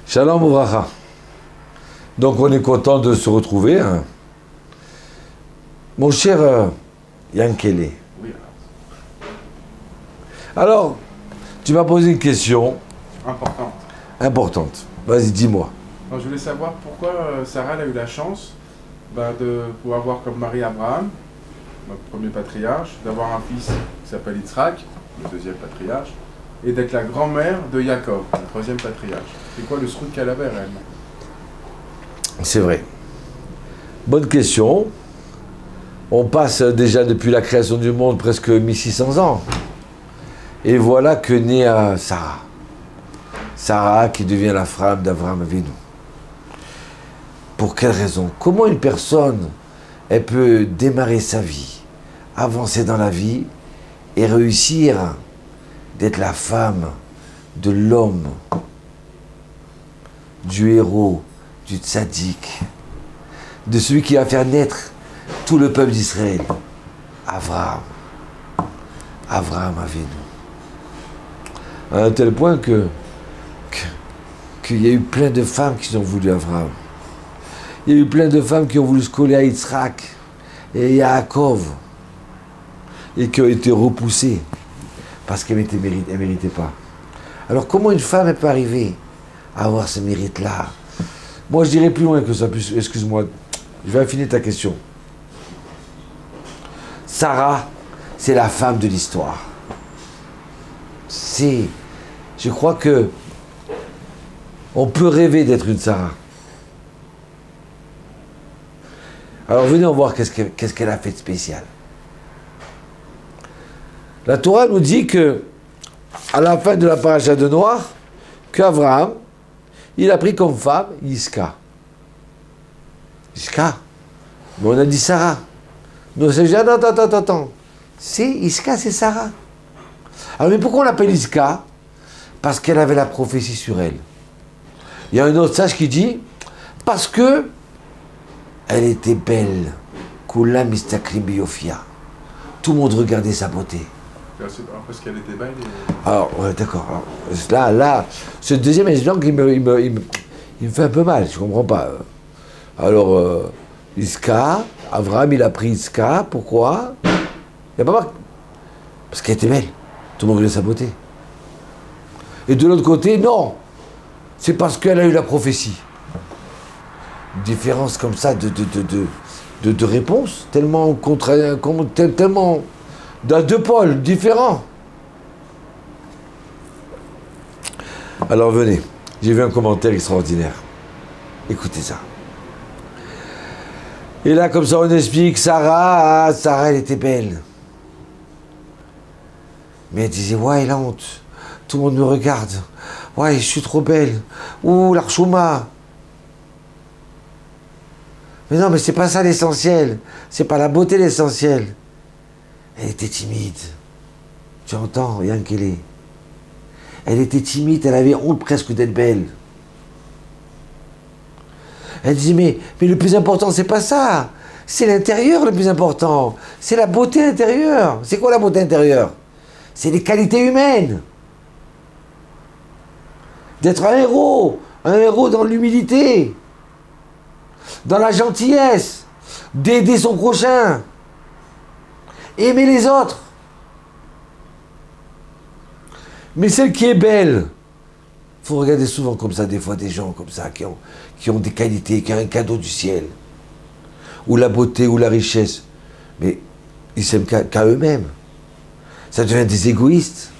Shalom Ouvracha. Donc on est content de se retrouver. Hein. Mon cher Yankele. Oui. Alors, tu m'as posé une question Importante. importante. Vas-y, dis-moi. Alors, je voulais savoir pourquoi Sarah elle a eu la chance de pouvoir avoir comme mari Abraham, notre premier patriarche, d'avoir un fils qui s'appelle Yitzhak, le deuxième patriarche, et d'être la grand-mère de Yaakov, le troisième patriarche. C'est quoi le srout qu'elle avait réellement? C'est vrai. Bonne question. On passe déjà depuis la création du monde presque 1600 ans. Et voilà que naît Sarah. Sarah qui devient la femme d'Abraham Avinu. Pour quelle raison? Comment une personne, elle peut démarrer sa vie, avancer dans la vie et réussir d'être la femme de l'homme, du héros, du tzaddik, de celui qui va faire naître tout le peuple d'Israël, Abraham Avinu. À un tel point qu'il y a eu plein de femmes qui ont voulu Abraham. Il y a eu plein de femmes qui ont voulu se coller à Yitzhak et Yaakov et qui ont été repoussées parce qu'elles ne méritaient pas. Alors comment une femme elle peut arriver à avoir ce mérite-là? Moi je dirais plus loin que ça. Excuse-moi, je vais affiner ta question. Sarah, c'est la femme de l'histoire. Je crois que on peut rêver d'être une Sarah. Alors venez voir qu'est-ce qu'elle a fait de spécial. La Torah nous dit que à la fin de la paracha de Noach, qu'Abraham, il a pris comme femme Yiska. Yiska. Mais on a dit Sarah. Nous on s'est dit, attends. C'est Yiska, c'est Sarah. Alors mais pourquoi on l'appelle Yiska? Parce qu'elle avait la prophétie sur elle. Il y a un autre sage qui dit, parce que elle était belle. Kula mistakrim biyofia. Tout le monde regardait sa beauté. Parce qu'elle était belle. Alors, ouais, d'accord. Là, ce deuxième exemple, il me fait un peu mal, je comprends pas. Alors, Iska, Abraham, il a pris Iska, pourquoi? Il n'y a pas marqué. Parce qu'elle était belle. Tout le monde regardait sa beauté. Et de l'autre côté, non. C'est parce qu'elle a eu la prophétie. Une différence comme ça de réponse, tellement tellement dans deux pôles différents. Alors venez, j'ai vu un commentaire extraordinaire. Écoutez ça. Et là, comme ça, on explique, Sarah, elle était belle. Mais elle disait, ouais, la honte. Tout le monde me regarde. Ouais, je suis trop belle. Ouh, l'archouma. Mais non, mais c'est pas ça l'essentiel. C'est pas la beauté l'essentiel. Elle était timide. Tu entends, Yankele? Elle était timide, elle avait honte presque d'être belle. Elle disait, mais le plus important, c'est pas ça. C'est l'intérieur le plus important. C'est la beauté intérieure. C'est quoi la beauté intérieure? C'est les qualités humaines. D'être un héros dans l'humilité, dans la gentillesse, d'aider son prochain, aimer les autres. Mais celle qui est belle, il faut regarder souvent comme ça, des fois, des gens comme ça, qui ont des qualités, qui ont un cadeau du ciel, ou la beauté, ou la richesse, mais ils s'aiment qu'à eux-mêmes. Ça devient des égoïstes,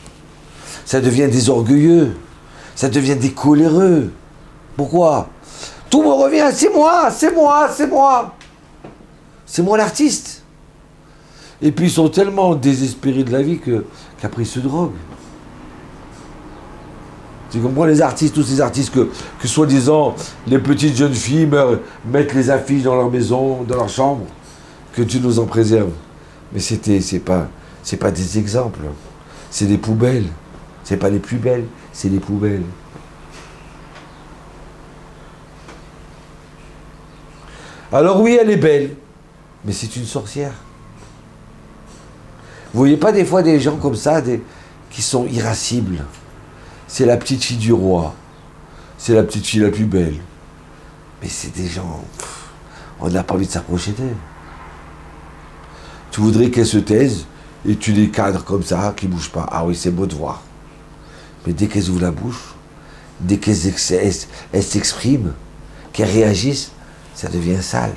ça devient des orgueilleux, ça devient des coléreux. Pourquoi? Tout me revient, c'est moi. C'est moi l'artiste. Et puis ils sont tellement désespérés de la vie qu'après ils se droguent. Tu comprends, les artistes, tous ces artistes que soi-disant les petites jeunes filles mettent les affiches dans leur maison, dans leur chambre, que Dieu nous en préserve. Mais c'est pas des exemples, c'est des poubelles. C'est pas les plus belles, c'est les poubelles. Alors oui, elle est belle, mais c'est une sorcière. Vous voyez pas des fois des gens comme ça, qui sont irascibles? C'est la petite fille du roi. c'est la petite fille la plus belle. Mais c'est des gens, on n'a pas envie de s'approcher d'elle. Tu voudrais qu'elle se taise et tu les cadres comme ça, qu'ils ne bougent pas. Ah oui, c'est beau de voir. Mais dès qu'elles ouvrent la bouche, dès qu'elles s'expriment, qu'elles réagissent, ça devient sale.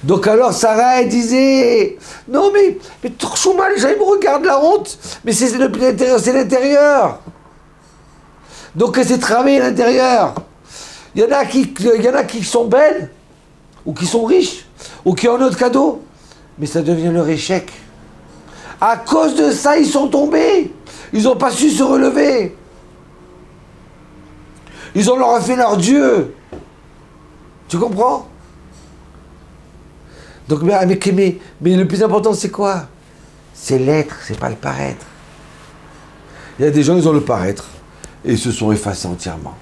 Donc alors Sarah, elle disait, non mais Chouma, les gens ils me regardent, la honte, mais c'est l'intérieur, c'est l'intérieur. Donc elle s'est travaillée à l'intérieur. Il y en a qui sont belles, ou qui sont riches, ou qui ont un autre cadeau, mais ça devient leur échec. À cause de ça, ils sont tombés. Ils n'ont pas su se relever. Ils ont leur fait leur Dieu. Tu comprends? Donc, mais le plus important, c'est quoi? C'est l'être, c'est pas le paraître. Il y a des gens, ils ont le paraître, et ils se sont effacés entièrement.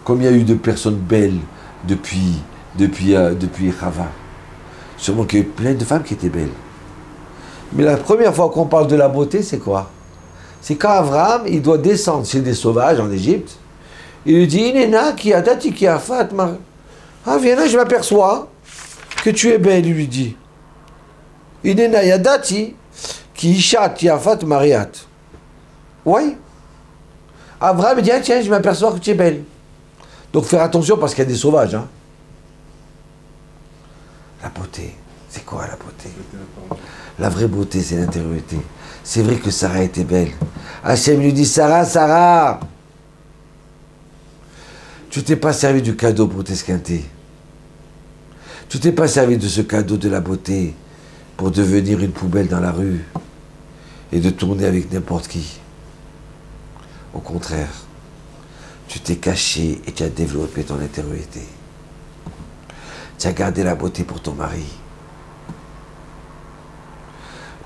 Comme il y a eu de personnes belles depuis Chava. Sûrement qu'il y a eu plein de femmes qui étaient belles. Mais la première fois qu'on parle de la beauté, c'est quoi? C'est quand Abraham, il doit descendre chez des sauvages en Égypte. Il lui dit, Inena, qui a dati, qui a Fatma. Ah, viens là, je m'aperçois que tu es belle, il lui dit. Inena yadati, qui ishat, qui a Fat Mariat. Oui. Abraham dit, ah, tiens, je m'aperçois que tu es belle. Donc faire attention parce qu'il y a des sauvages. Hein. La beauté, c'est quoi la beauté? La vraie beauté, c'est l'intériorité. C'est vrai que Sarah était belle. Hachem lui dit, Sarah, Sarah, tu t'es pas servi du cadeau pour t'esquinter. Tu t'es pas servi de ce cadeau de la beauté pour devenir une poubelle dans la rue et de tourner avec n'importe qui. Au contraire, tu t'es caché et tu as développé ton intériorité. Tu as gardé la beauté pour ton mari.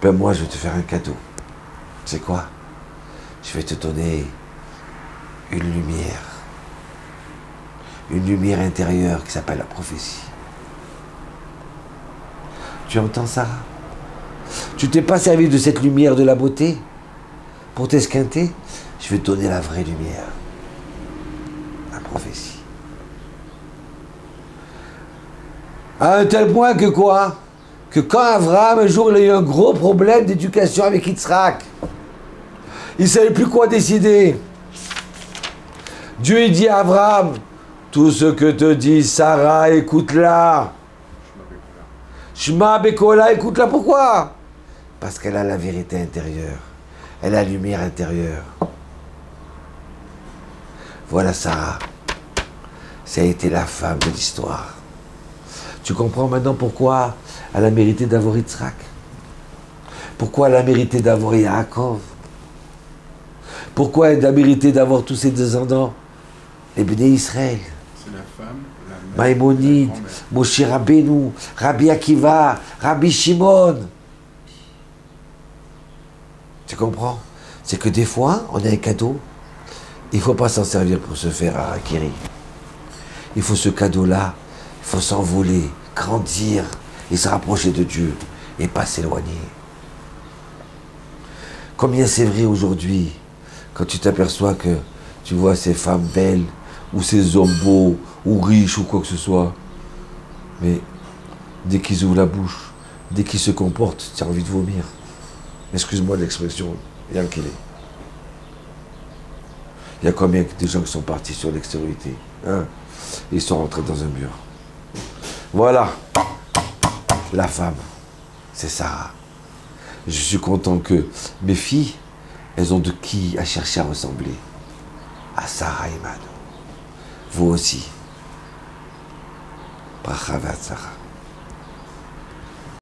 Ben moi, je vais te faire un cadeau. Tu sais quoi? Je vais te donner une lumière. Une lumière intérieure qui s'appelle la prophétie. Tu entends, Sarah? Tu t'es pas servi de cette lumière de la beauté pour t'esquinter? Je vais te donner la vraie lumière. La prophétie. À un tel point que quoi? Que quand Abraham, un jour, il a eu un gros problème d'éducation avec Yitzhak, il ne savait plus quoi décider. Dieu, il dit à Abraham, tout ce que te dit Sarah, écoute-la. Shema Bekola, écoute-la. Pourquoi? Parce qu'elle a la vérité intérieure. Elle a la lumière intérieure. Voilà Sarah. Ça a été la femme de l'histoire. Tu comprends maintenant pourquoi elle a mérité d'avoir Yitzhak? Pourquoi elle a mérité d'avoir Yaakov? Pourquoi elle a mérité d'avoir tous ses descendants? Les Béné Israël. C'est la femme, la mère, Maïmonide, Moshe Rabbeinu, Rabbi Akiva, Rabbi Shimon. Tu comprends? C'est que des fois, on a un cadeau, il ne faut pas s'en servir pour se faire acquérir. Il faut ce cadeau-là, il faut s'envoler, grandir et se rapprocher de Dieu et pas s'éloigner. Combien c'est vrai aujourd'hui, quand tu t'aperçois que tu vois ces femmes belles, ou ces hommes beaux, ou riches, ou quoi que ce soit, mais dès qu'ils ouvrent la bouche, dès qu'ils se comportent, tu as envie de vomir. Excuse-moi de l'expression, bien qu'il est. Il y a combien de gens qui sont partis sur l'extériorité, hein? Ils sont rentrés dans un mur. Voilà, la femme, c'est Sarah. Je suis content que mes filles, elles ont de qui à chercher à ressembler. À Sarah Iman. Vous aussi. Bracha Sarah.